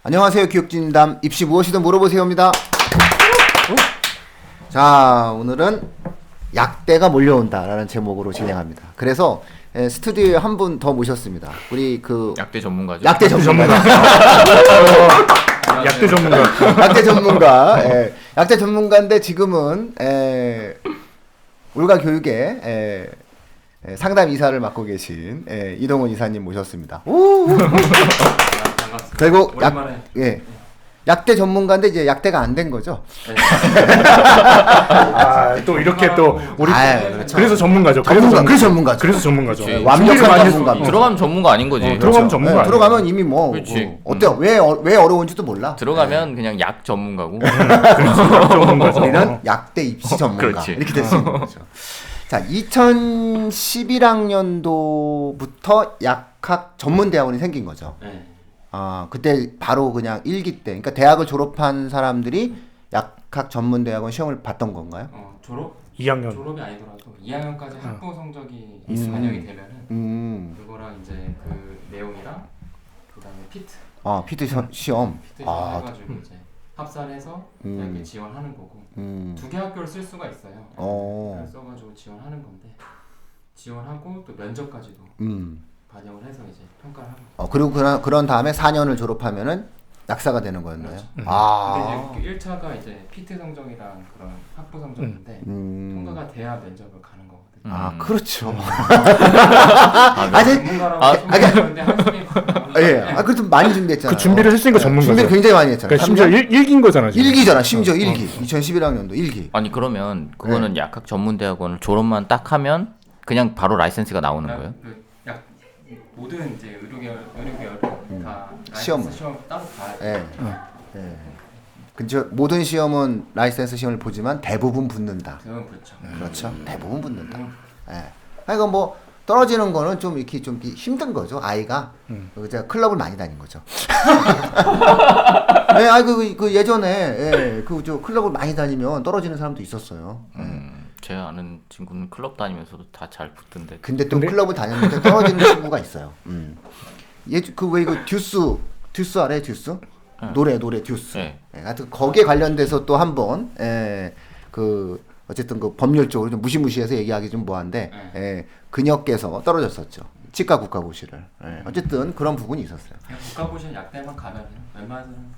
안녕하세요. 교육진담 입시 무엇이든 물어보세요입니다. 자, 오늘은 약대가 몰려온다라는 제목으로 진행합니다. 그래서 스튜디오에 한 분 더 모셨습니다. 우리 그 약대 전문가죠. 약대 전문가. 약대 전문가. 약대 전문가. 약대 전문가인데 지금은 올가 교육에 상담 이사를 맡고 계신 이동훈 이사님 모셨습니다. 반갑습니다. 결국 오랜만에. 약대 전문가인데 이제 약대가 안 된 거죠. 또 이렇게 또 우리 그렇죠. 그래서 전문가죠. 그래서 전문가죠. 그래서 전문가죠. 그치. 완벽한 전문가. 들어가면 전문가 아닌 거지. 들어가면 전문가 아니에요. 들어가면 이미 뭐 그렇지. 어때요? 왜 어려운지도 몰라. 들어가면 그냥 약 전문가고. 전문가죠. 우리는 약대 입시 전문가 그렇지. 이렇게 될 수 있는 거죠. 자, 2011학년도부터 약학 전문대학원이 생긴 거죠. 네. 그때 바로 그냥 1기 때, 그러니까 대학을 졸업한 사람들이 약학 전문대학원 시험을 봤던 건가요? 졸업? 2학년. 졸업이 아니더라도 2학년까지 학부 성적이 음. 반영이 되면은 그거랑 이제 그 내용이랑 그다음에 피트 피트 시험. 피트 시험 해가지고 이제 합산해서 대학에 지원하는 거고 두 개 학교를 쓸 수가 있어요. 그걸 써가지고 지원하는 건데 지원하고 또 면접까지도 반영을 해서 이제 평가를 하는 거예요. 그리고 그런 다음에 4년을 졸업하면은 약사가 되는 거였나요? 그렇죠. 네. 근데 이제 1차가 이제 피트 성적이랑 그런 학부 성적인데 통과가 돼야 면접을 가는 거거든요. 그렇죠. 전문가라고 소문하는데 한숨이 그래도 많이 준비했잖아요. 그 준비를 했으니까 전문가죠. 준비를 굉장히 많이 했잖아요. 그러니까 심지어 1기인 거잖아. 지금. 1기잖아. 심지어 1기. 2011학년도 1기. 아니 그러면 그거는 약학 전문대학원을 졸업만 딱 하면 그냥 바로 라이센스가 나오는 거예요? 모든 이제 의료계열 다 시험 따로 봐야 돼. 근데 모든 시험은 라이센스 시험을 보지만 대부분 붙는다. 그건 그렇죠. 그렇죠. 대부분 붙는다. 그러니까 뭐 떨어지는 거는 좀 이렇게 힘든 거죠. 아이가 제가 클럽을 많이 다닌 거죠. 그 예전에 저 클럽을 많이 다니면 떨어지는 사람도 있었어요. 제 아는 친구는 클럽 다니면서도 다 잘 붙던데. 근데 또 클럽을 다녔는데 떨어지는 친구가 있어요. 듀스 알아요? 듀스? 노래 듀스. 하여튼 거기에 관련돼서 또 한번 어쨌든 그 법률적으로 좀 무시무시해서 얘기하기 좀 뭐한데 그녀께서 떨어졌었죠. 치과 국가고시를. 어쨌든 그런 부분이 있었어요. 국가고시 약대만 가면 웬만해서는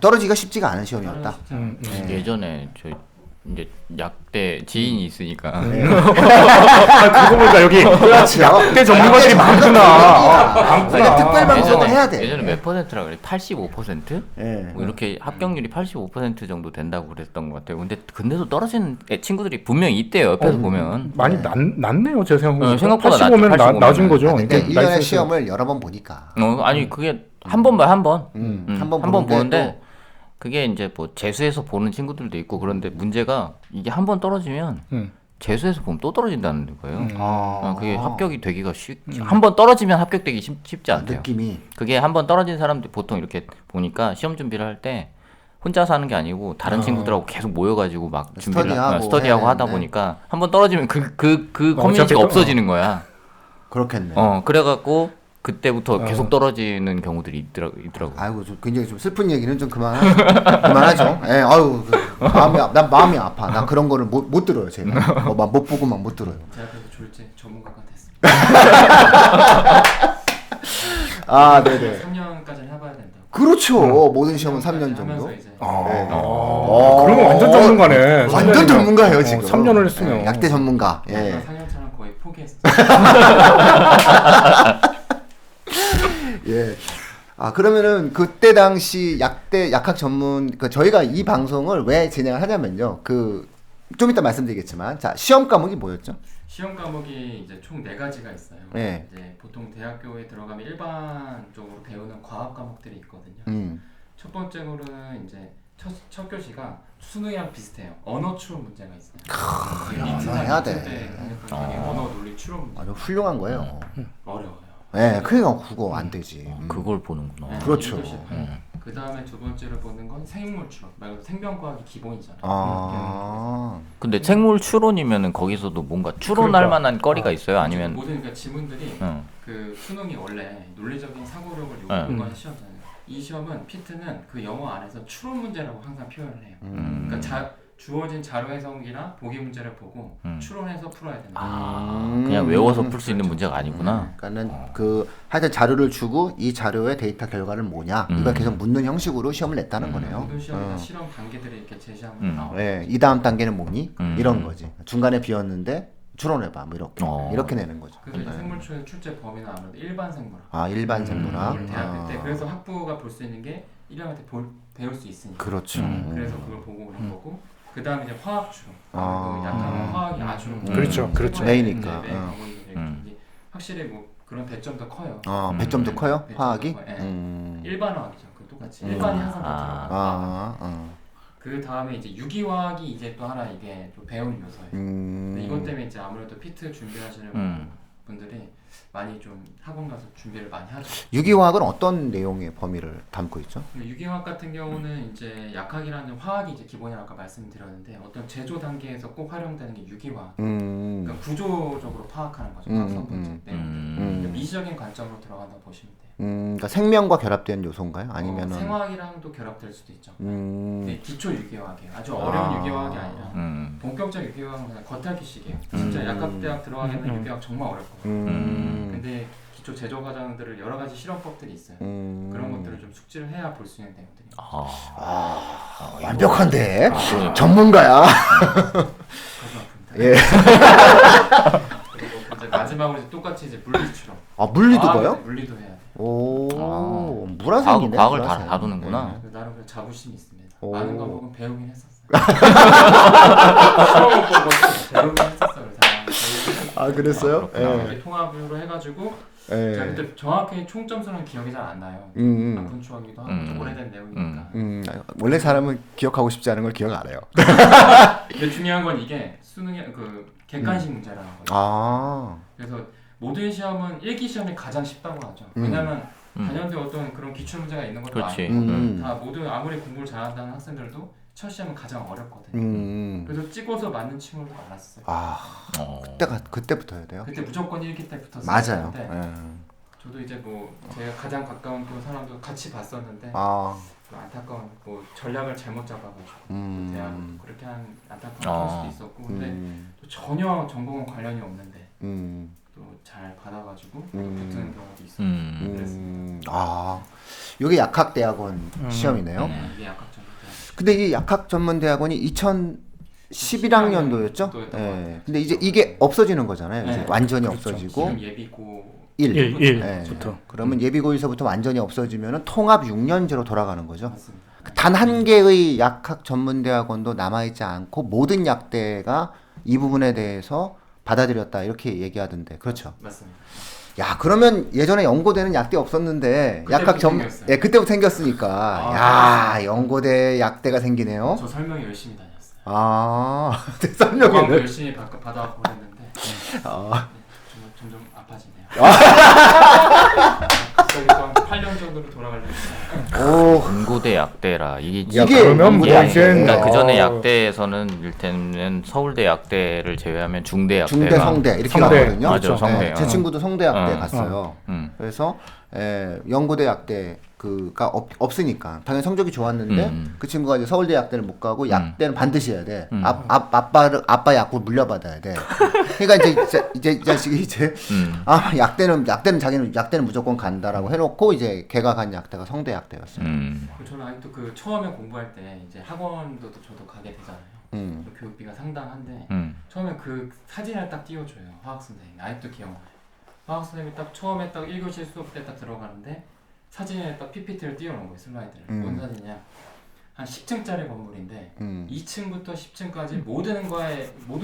떨어지기가 쉽지가 않은 시험이었다. 예전에 저 이제 약대 지인이 있으니까. 그거 보니까 여기 약대 전문가들이 많구나. 특별 방송을 해야 돼. 예전에 몇 퍼센트라 그래? 85%? 뭐 이렇게 합격률이 85% 정도 된다고 그랬던 것 같아요. 근데도 떨어지는 친구들이 분명히 있대요. 옆에서 보면. 많이 낮네요. 제 생각보다. 생각보다 85면 낮은 거죠. 근데 그러니까 1년에 시험을 여러 번 보니까. 아니 그게 한 번 봐요. 한 번. 한 번 보는데 그게 이제 뭐 재수해서 보는 친구들도 있고 그런데 문제가 이게 한 번 떨어지면 재수해서 보면 또 떨어진다는 거예요. 그게 합격이 되기가 한 번 떨어지면 합격되기 쉽지 않대요. 느낌이. 그게 한 번 떨어진 사람들이 보통 이렇게 보니까 시험 준비를 할 때 혼자서 하는 게 아니고 다른 친구들하고 계속 모여가지고 막 스터디하고 하다 보니까 한 번 떨어지면 그 커뮤니티가 없어지는 거야. 그렇겠네. 그래가지고 그때부터 계속 떨어지는 경우들이 있더라고요. 아이고, 굉장히 좀 슬픈 얘기는 좀 그만하죠. 난 마음이 아파. 난 그런 거를 못 들어요, 제가. 못 보고 막 못 들어요. 제가 그래서 졸제 전문가가 됐습니다. 네네. 3년까지는 해봐야 된다. 그렇죠. 모든 시험은 3년 정도. 그러면 완전 전문가네. 완전 전문가예요, 지금. 3년을 했으면. 약대 전문가. 4년차는 거의 포기했어요. 그러면은 그때 당시 약학 전문, 저희가 이 방송을 왜 진행을 하냐면요. 좀 이따 말씀드리겠지만, 자, 시험 과목이 뭐였죠? 시험 과목이 이제 총 4가지가 있어요. 이제 보통 대학교에 들어가면 일반적으로 배우는 과학 과목들이 있거든요. 첫 번째로는 이제 첫 교시가 수능이랑 비슷해요. 언어 추론 문제가 있어요. 언어 해야 돼. 언어 논리 추론 문제. 아주 훌륭한 거예요. 어려워요. 그러니까 그거 안 되지. 그걸 보는구나. 그렇죠. 그 다음에 두 번째로 보는 건 생물 추론. 말 그대로 생명과학이 기본이잖아요. 근데 생물 추론이면은 거기서도 뭔가 추론할 만한 거리가 있어요? 아니면 모든 그러니까 지문들이 그 수능이 원래 논리적인 사고력을 요구하는 시험이잖아요. 이 시험은 피트는 그 영어 안에서 추론 문제라고 항상 표현을 해요. 그러니까 주어진 자료 해석이나 보기 문제를 보고 추론해서 풀어야 되는 거예요. 그냥 외워서 풀 수 있는 문제가 아니구나. 그러니까는 그 하여튼 자료를 주고 이 자료의 데이터 결과는 뭐냐 이걸 계속 묻는 형식으로 시험을 냈다는 거네요. 모든 시험이나 실험 단계들이 이렇게 제시하면 나와요. 네, 이 다음 단계는 뭐니? 이런 거지. 중간에 비었는데 추론해봐 뭐 이렇게 내는 거죠. 그래서 이제 생물초의 출제 범위는 아무래도 일반 생물학. 아 일반 생물학. 대학교 때 그래서 학부가 볼 수 있는 게 1학년 때 배울 수 있으니까. 그렇죠. 그래서 그걸 보고 오는 거고. 그 다음에 이제 화학 추론. 약간 화학이 아주 그렇죠. 메이니까. 확실히 뭐 그런 배점도 커요. 배점도 커요? 화학이? 네. 일반 화학이죠. 그 똑같이 일반이 항상 다 들어가요. 그 다음에 이제 유기화학이 이제 또 하나 이게 또 배우는 요소예요. 근데 이것 때문에 이제 아무래도 피트 준비하시는 분들이 많이 좀 학원 가서 준비를 많이 하죠. 유기화학은 어떤 내용의 범위를 담고 있죠? 유기화학 같은 경우는 이제 약학이라는 화학이 이제 기본이라고 아까 말씀드렸는데 어떤 제조 단계에서 꼭 활용되는 게 유기화학. 그러니까 구조적으로 파악하는 거죠. 화학성 분석 내용들. 미시적인 관점으로 들어간다고 보시면 돼요. 그러니까 생명과 결합된 요소인가요? 아니면은 생화학이랑도 결합될 수도 있죠. 근데 기초 유기화학이에요. 아주 어려운 유기화학이 아니라 본격적 유기화학은 그냥 겉핥기식이에요. 진짜 약학대학 들어가면 유기화학 정말 어렵거든요. 근데 기초 제조 과정들을 여러 가지 실험법들이 있어요. 그런 것들을 좀 숙지를 해야 볼 수 있는 내용들이. 완벽한데 전문가야. 가슴 아픕니다. 예. 그리고 이제 마지막으로 이제 똑같이 이제 물리 추론. 물리도 봐요? 네, 물리도 해야 돼. 오, 물화생이네. 과학을 다 다루는구나. 나름 그 자부심이 있습니다. 오. 많은 과목은 배우긴 했었어요. 시험을 보고 배우긴 했었어요. 그랬어요? 이렇게 통합으로 해가지고 제가 그때 정확히 총 점수는 기억이 잘 안 나요. 아픈 추억이기도 하고 좀 오래된 내용이니까. 원래 사람은 기억하고 싶지 않은 걸 기억 안 해요. 근데 중요한 건 이게 수능의 그 객관식 문제라는 거예요. 그래서 모든 시험은 일기 시험이 가장 쉽다고 하죠. 왜냐면 단연대 어떤 그런 기출 문제가 있는 것도 아니고 다 모두 아무리 공부를 잘한다는 학생들도 첫 시험은 가장 어렵거든요. 그래서 찍어서 맞는 친구도 많았어요. 그때부터 해야 돼요? 그때 무조건 일기 때부터 맞아요. 저도 이제 뭐 제가 가장 가까운 또 사람도 같이 봤었는데 안타까운 뭐 전략을 잘못 잡아가지고 대학 그렇게 한 안타까운 케이스도 있었고 근데 또 전혀 전공은 관련이 없는데 또 잘 받아가지고 붙는 경우도 있었고 그랬습니다. 이게 약학대학원 시험이네요. 네, 이게 약학전. 근데 이 약학전문대학원이 2011학년도였죠? 네. 근데 이제 이게 없어지는 거잖아요. 이제 완전히 없어지고 지금 예비고 1부터. 그러면 예비고 1서부터 완전히 없어지면은 통합 6년제로 돌아가는 거죠. 맞습니다. 단 한 개의 약학전문대학원도 남아있지 않고 모든 약대가 이 부분에 대해서 받아들였다 이렇게 얘기하던데 그렇죠? 맞습니다. 야 그러면 예전에 연고대는 약대 없었는데 생겼어요. 그때부터 생겼으니까 연고대 약대가 생기네요. 저 설명 열심히 다녔어요. 설명을 열심히 받아보고 했는데 점점 아파지네요. 갑자기 또 한 8년 정도로 돌아가려고 했어요. 연고대 약대라 이게 그러면 뭐 이제 그러니까 그 전에 약대에서는 일테면 서울대 약대를 제외하면 중대 약대가 중대 성대 이렇게 성대. 나거든요. 맞아, 성대. 제 친구도 성대 약대 갔어요. 그래서 연고대 약대 가 없으니까 당연히 성적이 좋았는데 그 친구가 이제 서울대 약대를 못 가고 약대는 반드시 해야 돼. 아빠 약국 물려받아야 돼. 그러니까 이제 이 자식이 이제 약대는 자기는 무조건 간다라고 해놓고 이제 걔가 간 약대가 성대 약대였어요. 저는 아직도 그 처음에 공부할 때 이제 학원도 저도 가게 되잖아요. 교육비가 상당한데 처음에 그 사진을 딱 띄워줘요. 화학 선생님이 아직도 기억나요. 화학 선생님이 딱 처음에 딱 1교시 수업 때 딱 들어가는데 사진에 딱 PPT를 띄워놓은 거예요. 슬라이드를. 뭔 사진이냐? 한 10층짜리 건물인데 2층부터 10층까지 모든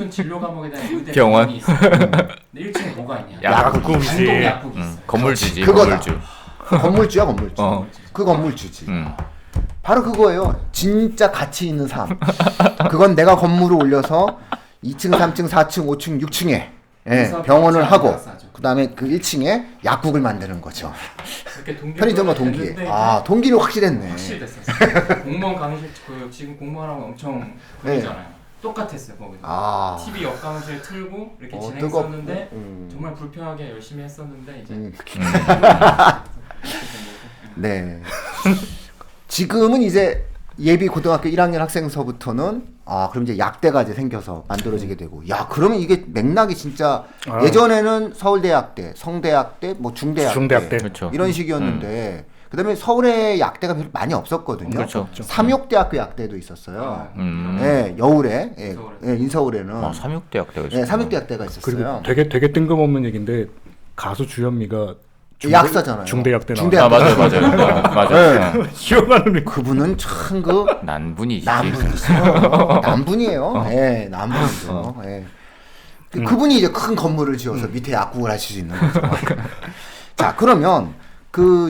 진로 과목에 대한 의대 병원이 있어요. 근데 1층에 뭐가 있냐? 약국지. 약국이 있어요. 건물주지. 그거다. 건물주. 건물주야 건물주. 그 건물주지. 바로 그거예요. 진짜 가치 있는 삶. 그건 내가 건물을 올려서 2층, 3층, 4층, 5층, 6층에 병원을 하고 그 다음에 그 1층에 약국을 만드는 거죠. 편의점과 동기. 동기는 확실했네. 확실히 됐었어요. 공무원 강의실 지금 공무원하고 엄청 보이잖아요. 똑같았어요 거기서. TV 옆 강의실 틀고 이렇게 진행했었는데 정말 불편하게 열심히 했었는데 이제 네. 지금은 이제 예비 고등학교 1학년 학생서부터는 그럼 이제 약대가 이제 생겨서 만들어지게 되고, 야, 그러면 이게 맥락이 진짜 예전에는 서울대 약대, 성대 약대, 뭐 중대 약대, 그렇죠. 이런 식이었는데 그다음에 서울에 약대가 별로 많이 없었거든요. 그렇죠. 삼육대학교 약대도 있었어요. 예, 여울에, 인서울에는 삼육대 약대가 있어요. 네, 삼육대학대가 있었어요. 그리고 되게 뜬금없는 얘기인데 가수 주현미가 약사잖아요. 중대약대 중대 나와. 약대. 맞아요. 기억하는 그분은 참 그 난분이지. 남분이에요. 예, 남분이죠. 예. 그분이 이제 큰 건물을 지어서 밑에 약국을 하실 수 있는 거죠. 자, 그러면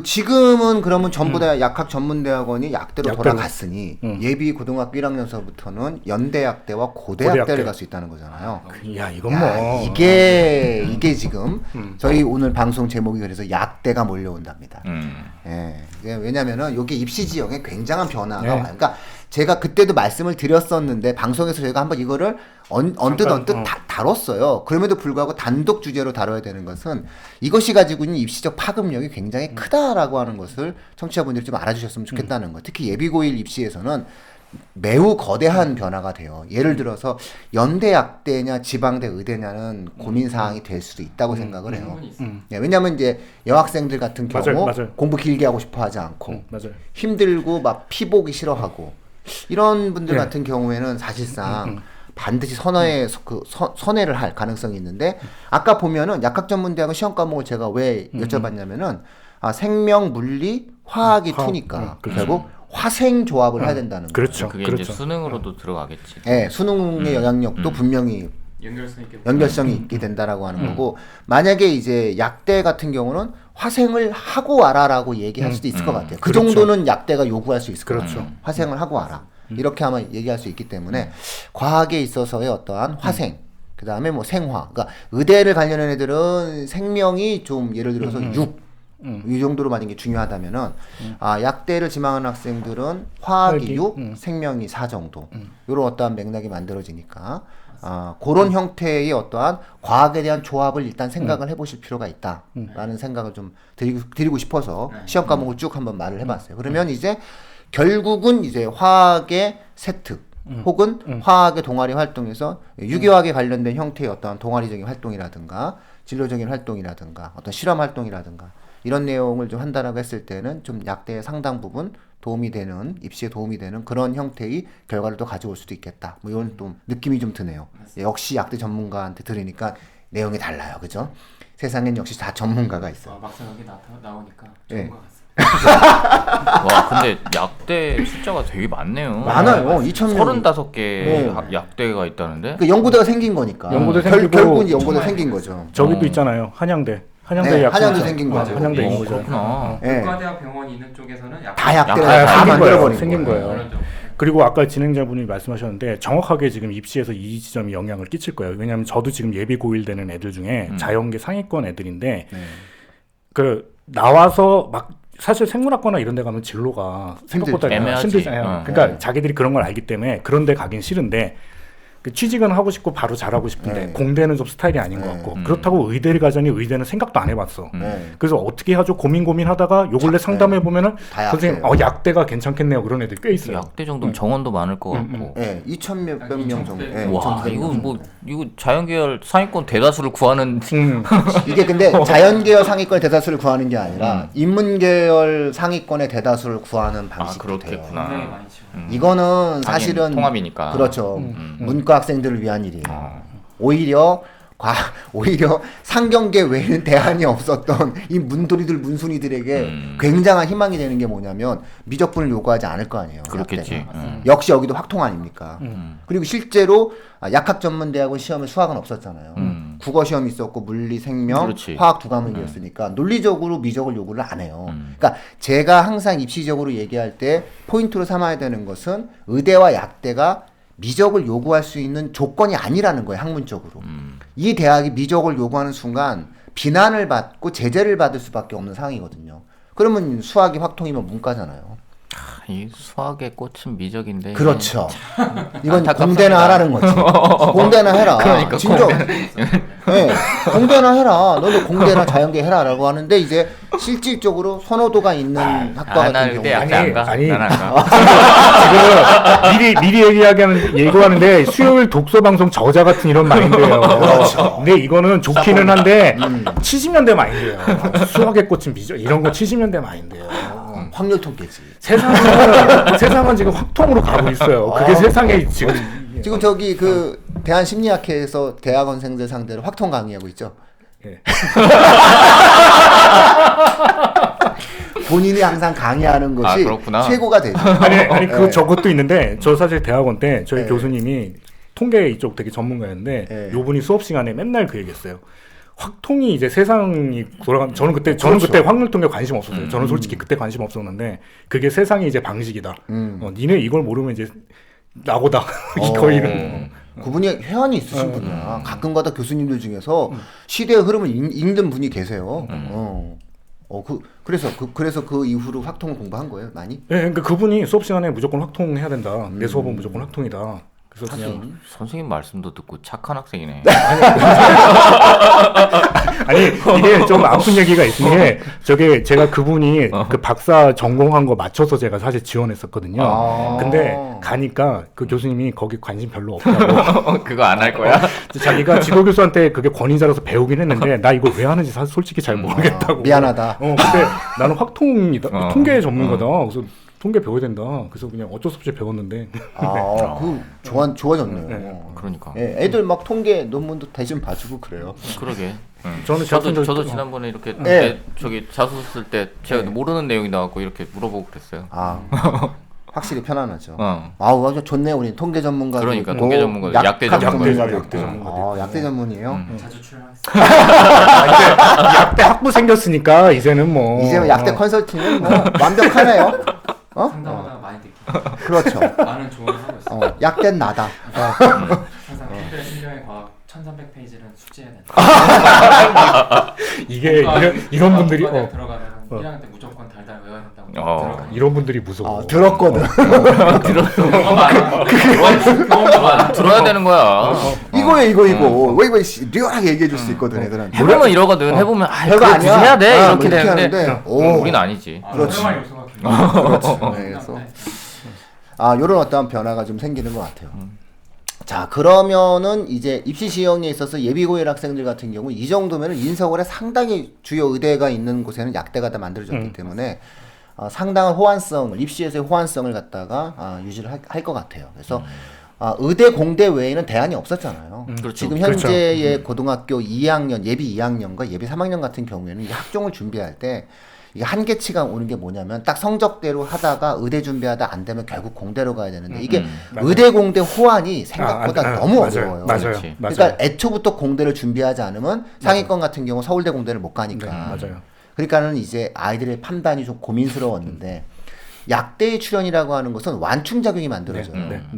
지금은 그러면 전부 다 약학 전문대학원이 약대로 돌아갔으니 예비 고등학교 1학년서부터는 연대약대와 고대약대를 갈 수 있다는 거잖아요. 야, 이건 뭐 이게 지금 저희 오늘 방송 제목이 그래서 약대가 몰려온답니다. 예. 왜냐면은 여기 입시 지형에 굉장한 변화가 와요. 그러니까 제가 그때도 말씀을 드렸었는데 방송에서 저희가 한번 이거를 언뜻 다뤘어요. 그럼에도 불구하고 단독 주제로 다뤄야 되는 것은 이것이 가지고 있는 입시적 파급력이 굉장히 크다라고 하는 것을 청취자분들이 좀 알아주셨으면 좋겠다는 거. 특히 예비고1 입시에서는 매우 거대한 변화가 돼요. 예를 들어서 연대 약대냐 지방대 의대냐는 고민 사항이 될 수도 있다고 생각을 해요. 네, 왜냐하면 이제 여학생들 같은 경우 맞아요. 공부 길게 하고 싶어 하지 않고 힘들고 막 피보기 싫어하고 이런 분들 같은 경우에는 사실상 반드시 선회를 할 가능성이 있는데, 아까 보면은 약학 전문대학은 시험 과목을 제가 왜 여쭤봤냐면은 생명, 물리, 화학이 투니까 결국 화생 조합을 해야 된다는 거예요. 그렇죠. 그게 이제 수능으로도 들어가겠지. 네, 수능의 영향력도 분명히 연결성이 있게 된다라고 하는 거고, 만약에 이제 약대 같은 경우는 화생을 하고 와라라고 얘기할 수도 있을 것 같아요. 그 정도는 약대가 요구할 수 있을 것 같아요. 화생을 하고 와라. 이렇게 아마 얘기할 수 있기 때문에 과학에 있어서의 어떠한 화생, 그 다음에 뭐 생화, 그러니까 의대를 가려는 애들은 생명이 좀 예를 들어서 이 정도로 만약에 게 중요하다면은 약대를 지망하는 학생들은 화학이 6, 생명이 4 정도 이런 어떠한 맥락이 만들어지니까 그런 형태의 어떠한 과학에 대한 조합을 일단 생각을 해보실 필요가 있다라는 생각을 좀 드리고 싶어서 시험 과목을 쭉 한번 말을 해봤어요. 그러면 이제 결국은 이제 화학의 세트 혹은 화학의 동아리 활동에서 유기화학에 관련된 형태의 어떠한 동아리적인 활동이라든가 진로적인 활동이라든가 어떤 실험 활동이라든가 이런 내용을 좀 한다라고 했을 때는 좀 약대의 상당 부분 도움이 되는, 입시에 도움이 되는 그런 형태의 결과를 또 가져올 수도 있겠다. 뭐 이런 또 느낌이 좀 드네요. 역시 약대 전문가한테 들으니까 내용이 달라요. 그죠? 세상엔 역시 다 전문가가 있어요. 막상 여기 나오니까 전문가 같습니다. 와, 근데 약대 숫자가 되게 많네요. 많아요. 2,000명. 35개 약대가 있다는데? 그 연구대가 생긴 거니까. 연구대 결국은 연구대 생긴 거죠. 저기도 있잖아요. 한양대 네, 한양대 생긴 거죠. 한양대 있는 거죠. 그렇구나. 국가대학 병원이 있는 쪽에서는 다 약대가 다 만들어버린 생긴 거예요. 그리고 아까 진행자분이 말씀하셨는데 정확하게 지금 입시에서 이 지점이 영향을 끼칠 거예요. 왜냐하면 저도 지금 예비 고1 되는 애들 중에 자연계 상위권 애들인데 나와서 막 사실 생물학과나 이런 데 가면 진로가 생각보다 힘들잖아요. 그러니까 자기들이 그런 걸 알기 때문에 그런 데 가긴 싫은데 취직은 하고 싶고 바로 잘하고 싶은데 공대는 좀 스타일이 아닌 것 같고 그렇다고 의대를 가자니 의대는 생각도 안 해봤어. 그래서 어떻게 하죠? 고민하다가 요 근래 상담해 보면은 선생님 약대가 괜찮겠네요. 그런 애들 꽤 있어요. 약대 정도면 정원도 많을 것 같고. 네, 2,000몇 명 정도. 와, 이거 자연계열 상위권 대다수를 구하는 이게 근데 자연계열 상위권의 대다수를 구하는 게 아니라 인문계열 상위권의 대다수를 구하는 방식이 돼요. 그렇겠구나. 이거는 사실은 통합이니까. 그렇죠. 문과 학생들을 위한 일이에요. 오히려 상경계 외에는 대안이 없었던 이 문순이들에게 굉장한 희망이 되는 게 뭐냐면 미적분을 요구하지 않을 거 아니에요. 그렇겠지. 역시 여기도 확통 아닙니까? 그리고 실제로 약학 전문대학은 시험에 수학은 없었잖아요. 국어 시험이 있었고 물리, 생명, 그렇지. 화학 두 과목이었으니까 논리적으로 미적을 요구를 안 해요. 그러니까 제가 항상 입시적으로 얘기할 때 포인트로 삼아야 되는 것은 의대와 약대가 미적을 요구할 수 있는 조건이 아니라는 거예요. 학문적으로. 이 대학이 미적을 요구하는 순간 비난을 받고 제재를 받을 수밖에 없는 상황이거든요. 그러면 수학이 확통이면 문과잖아요. 이 수학의 꽃은 미적인데. 그렇죠. 이건 공대나 하라는 거지. 공대나 해라. 그러니까 진짜. 네, 공대나 해라. 너도 공대나 자연계 해라라고 하는데 이제 실질적으로 선호도가 있는 학과 같은 경우. 아니. 지금 미리 예고하는데 수요일 독서 방송 저자 같은 이런 마인드예요. 그렇죠. 근데 이거는 좋기는 한데 70년대 마인드예요. 수학의 꽃은 미적 이런 거 70년대 마인드예요. 확률 통계지. 세상은 지금 확통으로 가고 있어요. 그게 세상에 지금 저기 그 대한심리학회에서 대학원생들 상대로 확통 강의하고 있죠. 예. 본인이 항상 강의하는 것이 최고가 되죠. 아니 저것도 있는데 저 사실 대학원 때 저희 교수님이 통계 이쪽 되게 전문가였는데 요분이 수업 시간에 맨날 그 얘기했어요. 확통이 이제 세상이 돌아간 저는 그때 확률 통계 관심 없었어요. 저는 솔직히 그때 관심 없었는데 그게 세상이 이제 방식이다. 니네 이걸 모르면 이제 나고다. 거의 이런. 그분이 회한이 있으신 분이야. 가끔가다 교수님들 중에서 시대의 흐름을 읽는 분이 계세요. 그래서 그 이후로 확통을 공부한 거예요, 많이? 네, 그러니까 그분이 수업 시간에 무조건 확통해야 된다. 내 수업은 무조건 확통이다. 그래서 그냥 선생님 말씀도 듣고 착한 학생이네. 아니 이게 좀 아픈 얘기가 있는 게 저게 제가 그분이 그 박사 전공한 거 맞춰서 제가 사실 지원했었거든요. 근데 가니까 그 교수님이 거기 관심 별로 없다고. 그거 안 할 거야? 자기가 지도 교수한테 그게 권위자라서 배우긴 했는데 나 이거 왜 하는지 사실 솔직히 잘 모르겠다고. 미안하다. 근데 나는 확통이다. 통계 전문가다. 그래서 통계 배워야 된다. 그래서 그냥 어쩔 수 없이 배웠는데. 좋아졌네요. 그러니까. 예, 애들 막 통계 논문도 대신 봐주고 그래요. 그러게. 저도 지난번에 이렇게 저기 자소 쓸 때 제가 모르는 내용이 나왔고 이렇게 물어보고 그랬어요. 확실히 편안하죠. 아주 좋네 우리 통계 전문가. 그러니까 통계 전문가, 약대 전문가. 약대 전문이에요. 자주 출연하겠습니다. 약대 학부 생겼으니까 이제는 뭐. 이제는 약대 컨설팅은 뭐 완벽하네요. 상담하다가 많이 듣기. 그렇죠. 많은 조언을 하고 있어요. 약대는 나다. 항상 특별히 신경의 과학 1300페이지는 숙지해야 된다. 이게 이런 분들이 들어가면 1학년 때 무조건 달달 외워야 된다고. 이런 분들이 무서워. 들었거든. 들어야 되는 거야. 이거 왜 이거 리얼하게 얘기해 줄 수 있거든 애들한테. 해보면 이러거든. 해보면 별거 아니야. 해야 돼 이렇게 이렇게 되는데 우리는 아니지. 그렇지. 그렇지. 그래서 요런 어떤 변화가 좀 생기는 것 같아요. 자, 그러면은 이제 입시 지형에 있어서 예비고일 학생들 같은 경우 이 정도면은 인서울에 상당히 주요 의대가 있는 곳에는 약대가 다 만들어졌기 때문에 상당한 호환성을 입시에서의 호환성을 갖다가 유지를 할 것 같아요. 그래서 의대 공대 외에는 대안이 없었잖아요. 그렇죠. 지금 현재의 고등학교 2학년 예비 2학년과 예비 3학년 같은 경우에는 이 학종을 준비할 때 이게 한계치가 오는 게 뭐냐면 딱 성적대로 하다가 의대 준비하다 안 되면 결국 공대로 가야 되는데 이게 의대 공대 호환이 생각보다 너무 어려워요. 맞아요. 그러니까 애초부터 공대를 준비하지 않으면 상위권 같은 경우 서울대 공대를 못 가니까. 맞아요. 그러니까는 이제 아이들의 판단이 좀 고민스러웠는데 약대의 출현이라고 하는 것은 완충작용이 만들어져요.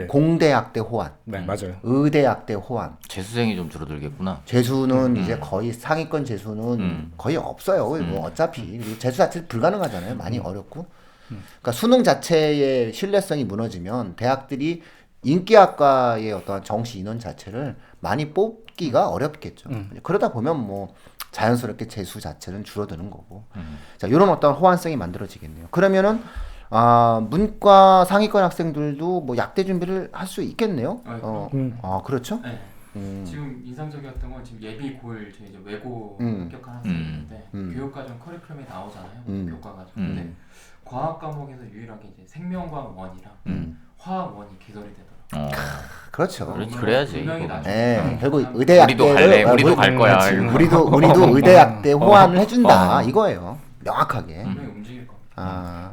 공대 약대 호환, 맞아요. 의대 약대 호환. 재수생이 좀 줄어들겠구나. 재수는 이제 거의 상위권 재수는 거의 없어요. 뭐 어차피 재수 자체는 불가능하잖아요. 많이 어렵고. 그러니까 수능 자체의 신뢰성이 무너지면 대학들이 인기학과의 어떤 정시 인원 자체를 많이 뽑기가 어렵겠죠. 그러다 보면 뭐 자연스럽게 재수 자체는 줄어드는 거고. 자, 이런 어떤 호환성이 만들어지겠네요. 그러면은 문과 상위권 학생들도 뭐 약대 준비를 할 수 있겠네요. 그렇죠? 네. 지금 인상적이었던 건 지금 예비 고일 저희 이제 외고 합격한 학생인데 교육과정 커리큘럼에 나오잖아요. 교과과정. 근데 과학 과목에서 유일하게 이제 생명과학 1이랑 화학 1이 개설이 되더라고요. 그렇죠. 그래야지. 결국 의대 약대를 우리도 갈 거야. 우리도 의대 약대 호환을 해준다 이거예요. 명확하게. 분명히 움직일 겁니다.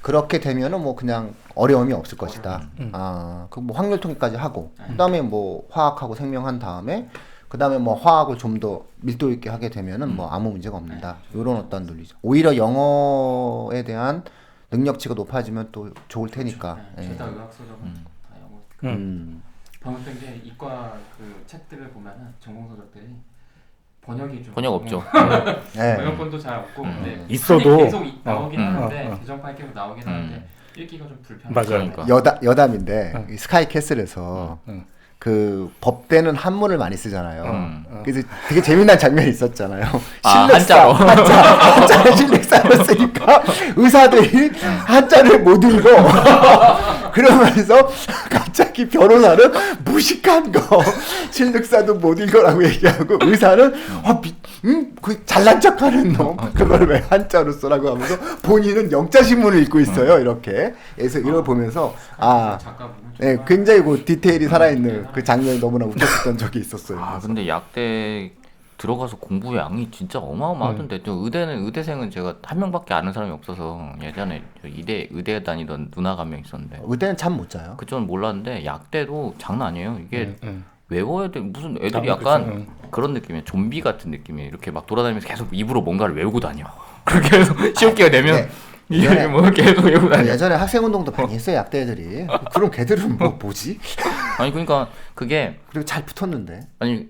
그렇게 되면은 뭐 그냥 어려움이 없을 것이다. 그 뭐 확률 통계까지 하고 그다음에 뭐 화학하고 생명한 다음에 그다음에 뭐 화학을 좀 더 밀도 있게 하게 되면은 뭐 아무 문제가 없는다. 이런 어떤 논리죠. 오히려 영어에 대한 능력치가 높아지면 또 좋을 테니까. 죄다 의학 서적은 다 영어. 방금 게 이과 그 책들을 보면은 전공 서적들이 번역 없죠. 네. 번역본도 잘 없고 있어도 계속 나오긴 하는데 개정판이 계속 나오긴 하는데 읽기가 좀 불편해요. 맞아요. 여담인데 스카이 캐슬에서 그 법대는 한문을 많이 쓰잖아요. 그래서 되게 재미난 장면이 있었잖아요. 한자를 실력사로 쓰니까 의사들이 한자를 못 읽어. 그러면서 갑자기 변호사는 무식한 거 실력사도 못 읽어라고 얘기하고 의사는 그 잘난 척하는 놈 그걸 왜 한자로 써라고 하면서 본인은 영자신문을 읽고 있어요. 이렇게. 그래서 이걸 보면서 네, 굉장히 그 디테일이 살아있는 그 장면이 너무나 웃겼었던 적이 있었어요. 근데 약대 들어가서 공부 양이 진짜 어마어마하던데. 의대는 의대생은 제가 한 명밖에 아는 사람이 없어서 예전에 의대 다니던 누나가 한 명 있었는데. 의대는 잠 못 자요. 그쪽은 몰랐는데 약대도 장난 아니에요. 이게 외워야 돼. 무슨 애들이 약간 그런 느낌이에요. 좀비 같은 느낌이에요. 이렇게 막 돌아다니면서 계속 입으로 뭔가를 외우고 다녀. 그렇게 해서 시험기가 되면. 이게 뭐 계속 외우고 다녀. 예전에 학생운동도 많이 했어요 약대 애들이. 그럼 걔들은 뭐지? 아니 그러니까 그게 그리고 잘 붙었는데. 아니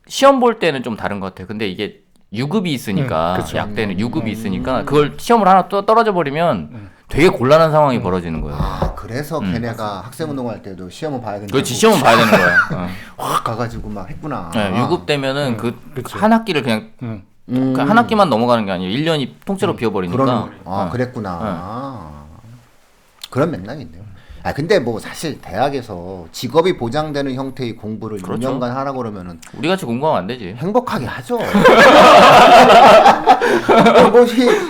시험 볼 때는 좀 다른 것 같아요. 근데 이게 유급이 있으니까 약대는 유급이 있으니까 그걸 시험을 하나 또 떨어져 버리면 되게 곤란한 상황이 벌어지는 거예요. 그래서 걔네가 학생운동할 때도 시험을 봐야 된다. 그렇지, 시험은 봐야 되는 거야. 확 가가지고 막 했구나. 네, 유급 되면은 한 학기를 그냥 한 학기만 넘어가는 게 아니에요. 1년이 통째로 비워버리니까. 그랬구나. 그런 맥락이 있네요. 근데 뭐 사실 대학에서 직업이 보장되는 형태의 공부를 6년간 하라고 그러면은 우리 같이 공부하면 안 되지. 행복하게 하죠.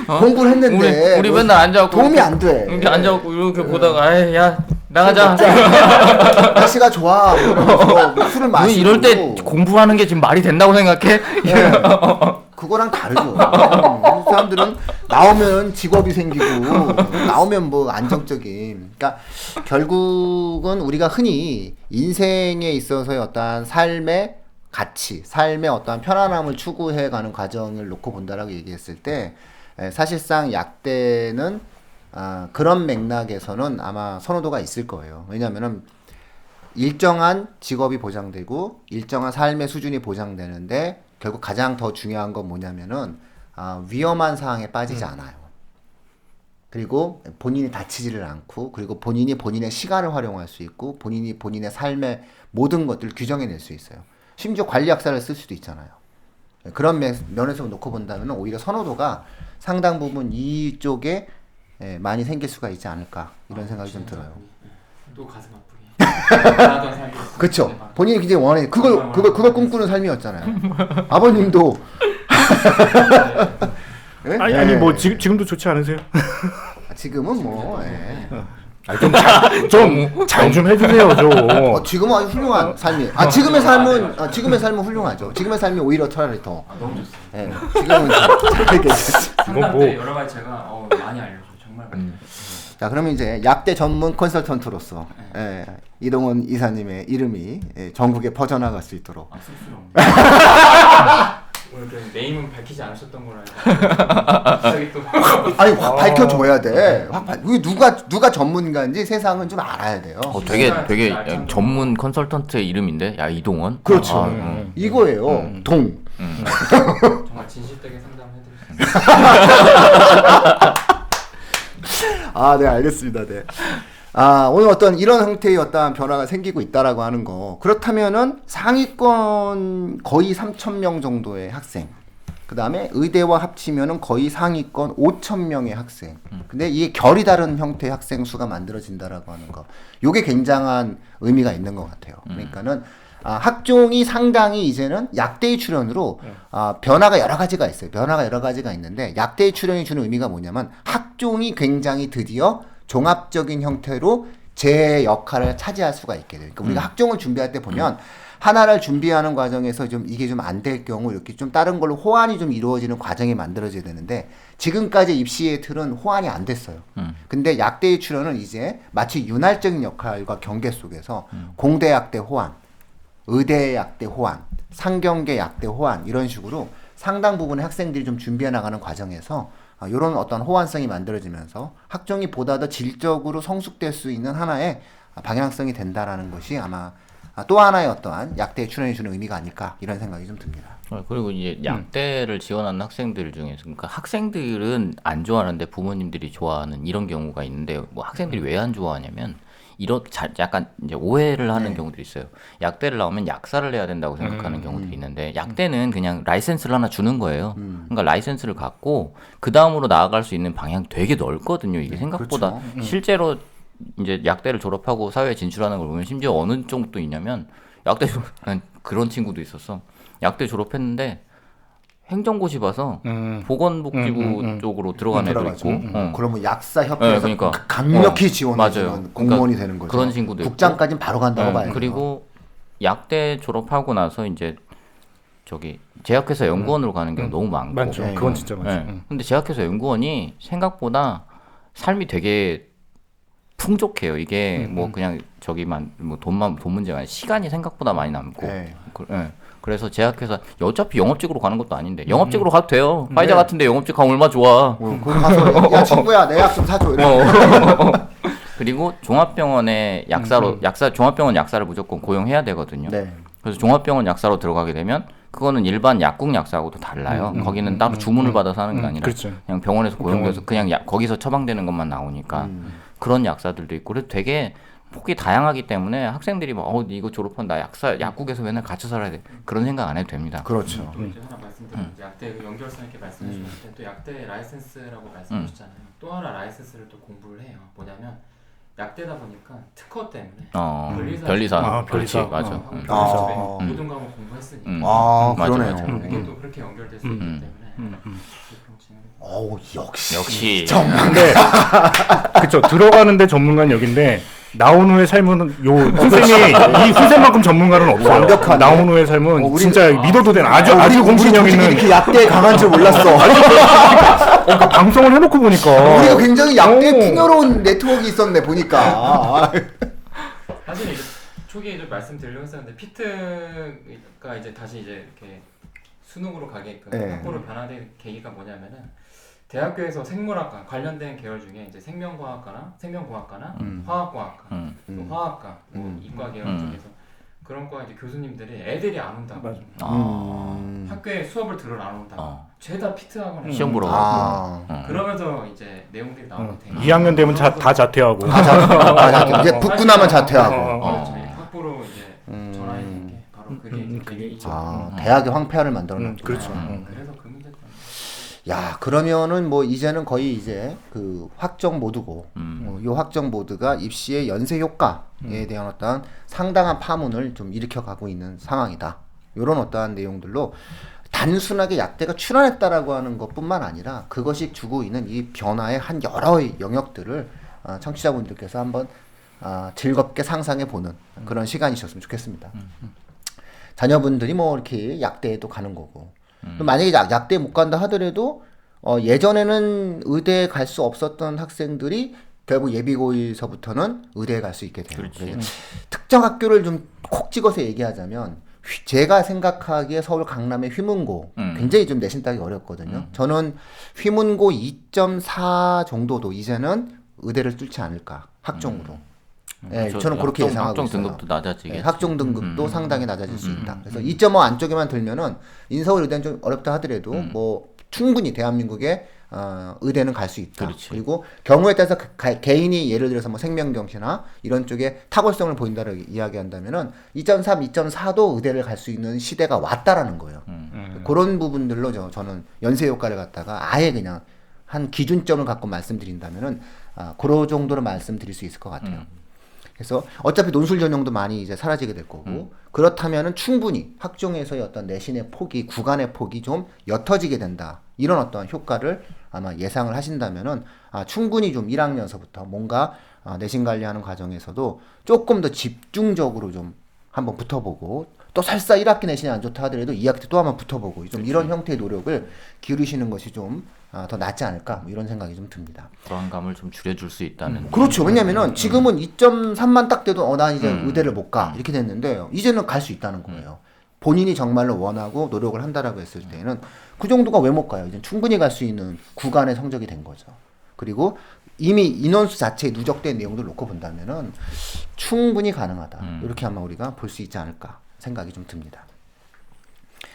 공부를 했는데 우리 맨날 앉아갖고 도움이 안 돼. 이렇게 앉아갖고 이렇게 보다가 야 나가자. 날씨가 좋아. 뭐 술을 마시고. 이럴 때 공부하는 게 지금 말이 된다고 생각해? 네. 그거랑 다르죠. 사람들은 나오면 직업이 생기고 나오면 뭐 안정적인. 그러니까 결국은 우리가 흔히 인생에 있어서의 어떠한 삶의 가치, 삶의 어떠한 편안함을 추구해가는 과정을 놓고 본다라고 얘기했을 때 사실상 약대는 그런 맥락에서는 아마 선호도가 있을 거예요. 왜냐하면은 일정한 직업이 보장되고 일정한 삶의 수준이 보장되는데 결국 가장 더 중요한 건 뭐냐면은 위험한 상황에 빠지지 않아요. 그리고 본인이 다치지를 않고 그리고 본인이 본인의 시간을 활용할 수 있고 본인이 본인의 삶의 모든 것들을 규정해낼 수 있어요. 심지어 관리학사를 쓸 수도 있잖아요. 그런 면에서 놓고 본다면 오히려 선호도가 상당 부분 이쪽에 많이 생길 수가 있지 않을까 이런 생각이 좀 들어요. 또 가슴 아프게. 그렇죠. 본인이 굉장히 원해. 그걸 꿈꾸는 삶이었잖아요. 아버님도. 네? 아니 뭐 지금도 좋지 않으세요? 지금은 뭐. 좀 해주세요 좀. 지금은 아주 훌륭한 삶이. 지금의 삶은 훌륭하죠. 지금의 삶이 오히려 차라리 더. 너무 좋습니다. 네, 지금은 잘 괜찮죠. 상담 때 여러 가지 제가 많이 알려줘요. 정말 많이. 자, 그러면 이제 약대 전문 컨설턴트로서 이동원 이사님의 이름이 전국에 퍼져나갈 수 있도록. 쑥스러워. 오늘 그 네임은 밝히지 않으셨던 걸로 알고 갑자기 또 아니 확 밝혀줘야 돼. 누가 전문가인지 세상은 좀 알아야 돼요. 되게 전문 컨설턴트의 이름인데 야 이동원. 그렇죠. 이거예요. 동. 정말 진실되게 상담해드리겠습니다. 네, 알겠습니다. 네. 오늘 어떤 이런 형태의 어떤 변화가 생기고 있다라고 하는 거. 그렇다면은 상위권 거의 3,000명 정도의 학생. 그 다음에 의대와 합치면은 거의 상위권 5,000명의 학생. 근데 이게 결이 다른 형태의 학생 수가 만들어진다라고 하는 거. 요게 굉장한 의미가 있는 것 같아요. 그러니까는 학종이 상당히 이제는 약대의 출현으로 변화가 여러 가지가 있어요. 변화가 여러 가지가 있는데 약대의 출현이 주는 의미가 뭐냐면 학종이 굉장히 드디어 종합적인 형태로 제 역할을 차지할 수가 있게 돼요. 그러니까 우리가 학종을 준비할 때 보면 하나를 준비하는 과정에서 좀 이게 좀 안 될 경우 이렇게 좀 다른 걸로 호환이 좀 이루어지는 과정이 만들어져야 되는데 지금까지 입시의 틀은 호환이 안 됐어요. 근데 약대의 출현은 이제 마치 윤활적인 역할과 경계 속에서 공대 약대 호환, 의대 약대 호환, 상경계 약대 호환 이런 식으로 상당 부분의 학생들이 좀 준비해 나가는 과정에서 이런 어떤 호환성이 만들어지면서 학종이 보다 더 질적으로 성숙될 수 있는 하나의 방향성이 된다라는 것이 아마 또 하나의 어떠한 약대에 출연해주는 의미가 아닐까 이런 생각이 좀 듭니다. 그리고 이제 약대를 지원하는 학생들 중에서 그러니까 학생들은 안 좋아하는데 부모님들이 좋아하는 이런 경우가 있는데 뭐 학생들이 왜 안 좋아하냐면 약간 이제 오해를 하는 경우들이 있어요. 약대를 나오면 약사를 해야 된다고 생각하는 경우들이 있는데 약대는 그냥 라이센스를 하나 주는 거예요. 그러니까 라이센스를 갖고 그 다음으로 나아갈 수 있는 방향이 되게 넓거든요. 이게 생각보다 그렇죠. 실제로 이제 약대를 졸업하고 사회에 진출하는 걸 보면 심지어 어느 정도 있냐면 약대 그런 친구도 있었어. 약대 졸업했는데 행정고시 봐서 보건복지부 쪽으로 들어간 애도 있고. 그러면 약사협회에서 그러니까. 강력히 지원해주는 맞아요. 공무원이 그러니까 되는 거죠. 그런 친구도 국장까지는 바로 간다고 봐요. 그리고 약대 졸업하고 나서 이제 저기 제약회사 연구원으로 가는 경우 너무 많고. 많죠. 그건 진짜 많죠. 근데 제약회사 연구원이 생각보다 삶이 되게 풍족해요. 이게 뭐 그냥 저기만 뭐 돈 문제가 아니라 시간이 생각보다 많이 남고. 그래서 제약회사 어차피 영업직으로 가는 것도 아닌데 영업직으로 가도 돼요. 화이자 같은데 영업직 가면 얼마 좋아. 거기 가서 야 친구야 내 약 좀 사줘. 그리고 종합병원의 약사로 종합병원 약사를 무조건 고용해야 되거든요. 네. 그래서 종합병원 약사로 들어가게 되면 그거는 일반 약국 약사하고도 달라요. 거기는 따로 주문을 받아서 하는 게 아니라 그렇죠. 그냥 병원에서 고용돼서 그냥 거기서 처방되는 것만 나오니까 그런 약사들도 있고 그래서 되게 폭이 다양하기 때문에 학생들이 막 이거 졸업한 나 약국에서 맨날 갇혀 살아야 돼 그런 생각 안 해도 됩니다. 그렇죠. 이제 하나 말씀드리면 이제 약대 그 연결성 있게 말씀해 주셨는데 또 약대 라이센스라고 말씀해 주셨잖아요. 또 하나 라이센스를 또 공부를 해요. 뭐냐면 약대다 보니까 특허 때문에 변리사. 그렇지 변리사. 맞아. 모든 과목 공부했으니까 그러네요. 그게 또 그렇게 연결될 수 있기 때문에 어우 역시. 근데 그쵸 들어가는데 전문가는 여긴데 나온 후의 삶은 요 후생이 이 후생만큼 전문가는 없어요. 완벽하네. 나온 후의 삶은 진짜 믿어도 되는 아주 공신력 있는. 이렇게 약대에 강한 줄 몰랐어. 그러니까 방송을 해놓고 보니까 우리가 굉장히 약대에 풍요로운 네트워크 있었네 보니까. 사실 이제 초기에 좀 말씀드리려고 했었는데 피트가 이제 다시 이제 이렇게 수능으로 가게끔 학부로 변화된 계기가 뭐냐면은 대학교에서 생물학과 관련된 계열 중에 이제 생명공학과나 화학공학과, 또 화학과, 뭐 이과 계열 중에서 그런 과 이제 교수님들이 애들이 안 온다고. 학교에 수업을 들으러 안 온다고. 죄다 피트학원 시험 보러 가고. 그러면서 이제 내용들이 나오게 돼요. 2학년 되면 다 자퇴하고. 이제 붙고 나면 자퇴하고. 저희 학부로 이제 전화했는 게 바로 그게 대학의 황폐화를 만들어놨구나. 그렇죠. 그래서 그 문제 때문에. 야 그러면은 뭐 이제는 거의 이제 그 확정 모드고 이 확정 모드가 입시의 연쇄 효과에 대한 어떤 상당한 파문을 좀 일으켜가고 있는 상황이다. 이런 어떠한 내용들로 단순하게 약대가 출원했다라고 하는 것뿐만 아니라 그것이 주고 있는 이 변화의 한 여러 영역들을 청취자분들께서 한번 즐겁게 상상해 보는 그런 시간이셨으면 좋겠습니다. 자녀분들이 뭐 이렇게 약대에도 가는 거고. 만약에 약대에 못 간다 하더라도 예전에는 의대에 갈 수 없었던 학생들이 결국 예비고일서부터는 의대에 갈 수 있게 돼요. 특정 학교를 좀 콕 찍어서 얘기하자면 제가 생각하기에 서울 강남의 휘문고 굉장히 좀 내신 따기 어렵거든요. 저는 휘문고 2.4 정도도 이제는 의대를 뚫지 않을까 학종으로. 네, 저는 그렇게 예상하고 학종 있어요. 등급도 낮아지겠지. 네, 학종 등급도 상당히 낮아질 수 있다. 그래서 2.5 안쪽에만 들면은 인서울 의대는 좀 어렵다 하더라도 뭐 충분히 대한민국의 의대는 갈 수 있다. 그렇지. 그리고 경우에 따라서 개인이 예를 들어서 뭐 생명경시나 이런 쪽에 탁월성을 보인다고 이야기한다면은 2.3, 2.4도 의대를 갈 수 있는 시대가 왔다라는 거예요. 그런 부분들로 저는 연쇄 효과를 갖다가 아예 그냥 한 기준점을 갖고 말씀드린다면은 그런 정도로 말씀드릴 수 있을 것 같아요. 그래서 어차피 논술 전형도 많이 이제 사라지게 될 거고 그렇다면은 충분히 학종에서의 어떤 내신의 폭이 구간의 폭이 좀 옅어지게 된다 이런 어떤 효과를 아마 예상을 하신다면은 충분히 좀 1학년서부터 뭔가 내신 관리하는 과정에서도 조금 더 집중적으로 좀 한번 붙어보고 또 설사 1학기 내신이 안 좋다 하더라도 2학기 때 또 한번 붙어보고 좀 이런 형태의 노력을 기울이시는 것이 좀 더 낫지 않을까 뭐 이런 생각이 좀 듭니다. 불안감을 좀 줄여줄 수 있다는. 그렇죠. 왜냐면은 지금은 2.3만 딱 돼도 난 이제 의대를 못 가 이렇게 됐는데 이제는 갈 수 있다는 거예요. 본인이 정말로 원하고 노력을 한다라고 했을 때는 그 정도가 왜 못 가요? 이제 충분히 갈 수 있는 구간의 성적이 된 거죠. 그리고 이미 인원수 자체에 누적된 내용들 놓고 본다면은 충분히 가능하다. 이렇게 아마 우리가 볼 수 있지 않을까 생각이 좀 듭니다.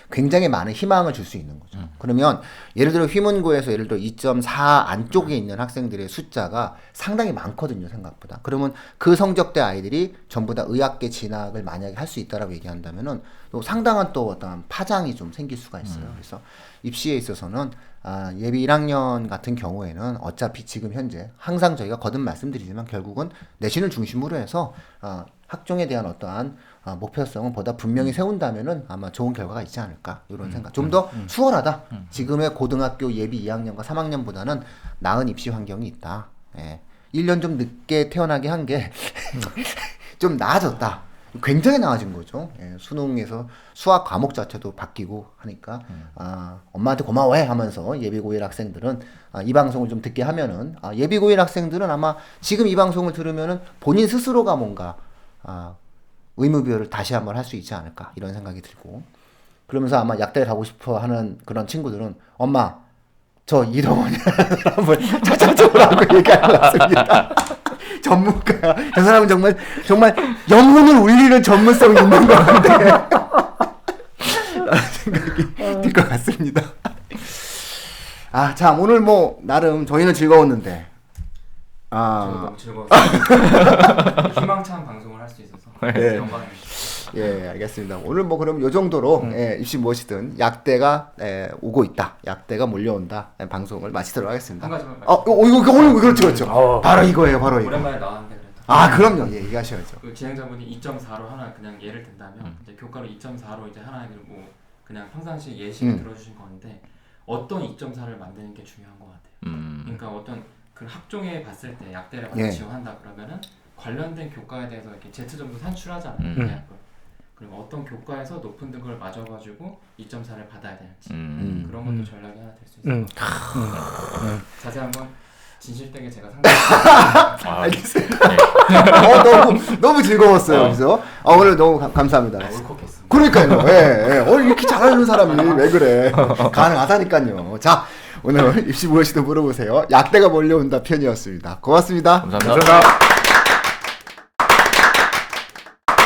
굉장히 많은 희망을 줄 수 있는 거죠. 그러면 예를 들어 휘문고에서 예를 들어 2.4 안쪽에 있는 학생들의 숫자가 상당히 많거든요, 생각보다. 그러면 그 성적대 아이들이 전부 다 의학계 진학을 만약에 할 수 있다라고 얘기한다면은 또 상당한 또 어떤 파장이 좀 생길 수가 있어요. 그래서 입시에 있어서는 예비 1학년 같은 경우에는 어차피 지금 현재 항상 저희가 거듭 말씀드리지만 결국은 내신을 중심으로 해서 학종에 대한 어떠한 목표성은 보다 분명히 세운다면은 아마 좋은 결과가 있지 않을까 이런 생각. 좀 더 수월하다. 지금의 고등학교 예비 2학년과 3학년보다는 나은 입시 환경이 있다. 예. 1년 좀 늦게 태어나게 한 게 좀 나아졌다. 굉장히 나아진 거죠. 예. 수능에서 수학 과목 자체도 바뀌고 하니까 엄마한테 고마워해 하면서 예비 고1 학생들은 이 방송을 좀 듣게 하면은 예비 고1 학생들은 아마 지금 이 방송을 들으면은 본인 스스로가 뭔가 의무부여를 다시 한번 할 수 있지 않을까 이런 생각이 들고 그러면서 아마 약대를 가고 싶어 하는 그런 친구들은 엄마 저 이동원이라는 사람을 찾아줘라고 얘기할 것 같습니다. 전문가야. 저 사람은 정말 영혼을 울리는 전문성이 있는 것 같은데 라는 생각이 들 것 같습니다. 자 오늘 뭐 나름 저희는 즐거웠는데 너무 즐거웠어요. 희망찬 방송을 할 수 있어서 영광입니다. 예, 알겠습니다. 오늘 뭐 그럼 요 정도로 입시 무엇이든 약대가 오고 있다. 약대가 몰려온다. 방송을 마치도록 하겠습니다. 한 가지만 이거 그렇죠. 바로 이거예요. 바로 이거. 오랜만에 나왔는데 그래도. 그럼요. 예, 얘기하셔야죠. 그 진행자분이 2.4로 하나 그냥 예를 든다면 이제 교과를 2.4로 이제 하나 뭐 그냥 평상시 예시를 들어주신 건데 어떤 2.4를 만드는 게 중요한 것 같아요. 그러니까 어떤 그 학종에 봤을 때 약대를 많이 지원한다 그러면은 관련된 교과에 대해서 이렇게 Z점수 산출하잖아요. 대학을. 그럼 어떤 교과에서 높은 등급을 맞아가지고 2.4를 받아야 될지 그런 것도 전략이 하나 될 수 있어요. 자세한 건 진실되게 제가 상담. 알겠습니다. 너무 즐거웠어요. 그래서 오늘 너무 감사합니다. 울컥했습니다. 그러니까요. 예. 이렇게 잘하는 사람이 왜 그래? 가능하다니까요. 자, 오늘 입시 무엇이든 물어보세요. 약대가 몰려온다 편이었습니다. 고맙습니다. 감사합니다.